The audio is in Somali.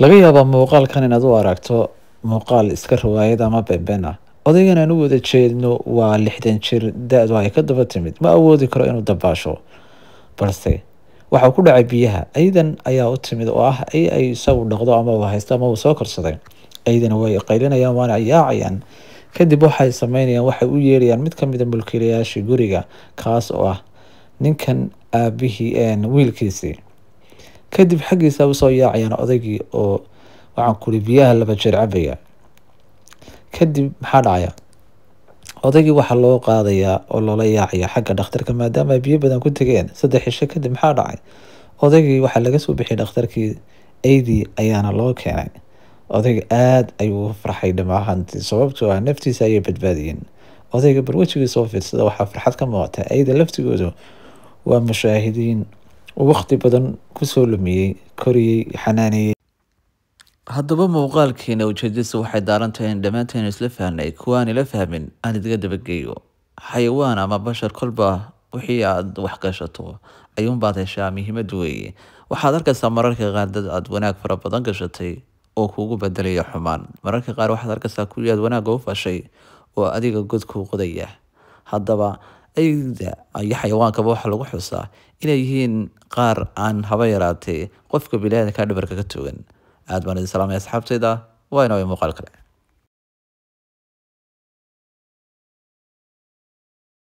laga yaabaa muuqaalkan inaad u aragto muuqaal iska riwaayad ama beenbeen ah. Odaygan aan u wada jeedno waa 60 jir, da-du ay ka daba timid, ma awoodi karo inuu dabaasho, balse waxa ku dhacay biyaha. Aydan ayaa u timid oo ah ay isagu dhaqdo ama uu haysto ama uu soo korsaday. Aydana way qaylinayaan waana yaacayaan. Kadib waxay sameynayaan, waxay u yeerayaan mid ka mid ah mulkiilayaashii guriga, kaas oo ah ninkan aabihii wiilkiisii. Kadib xaggiisa u soo yaacayaan odaygii oo waxaan kuli biyaha laba jeer cabaya. Kadib maxaa dhacaya? Odaygii waxaa loo qaadayaa oo loola yaacaya xagga dhakhtarka maadaama ay biyo badan ku tageen. 3 cisho kadib maxaa dhacay? Odaygii waxaa laga soo bixiyay dhakhtarkii, aydii ayaana loo keenay. Odayga aad ayuu u farxay dhamaantii sababtoo ah naftiisa ayay badbaadiyeen. Odayga bal wejigiisa oo fiirsada waxaa farxad ka muuqata. Ayda laftigoodu waa mushaahidiin waqti badan ku soo lumiyay, koriyay, xanaaniyay. Haddaba muuqaalkiina ujeedadiisu waxay daaran tahay in dhammaanteen isla fahnay, kuwaan ila fahmin aan idiga dabageeyo. Xayawaan ama bashar kolba wixii aad wax gashato ayuunbaad heshaa, muhiimadu weeye. Waxaad arkaysaa mararka qaar dad aad wanaag fara badan gashatay oo kugu bedelaya xumaan. Mararka qaar waxaad arkaysaa kuwii aad wanaagga u fashay oo adiga god kuu qodaya. Haddaba ayda iyo xayawaankaba waxa lagu xusaa inay yihiin qaar aan haba yaraatee qofka bini'aadamka dhabarka ka toogan. aad baan idin salaamay asxaabtayda, waa inoo muuqaal kale.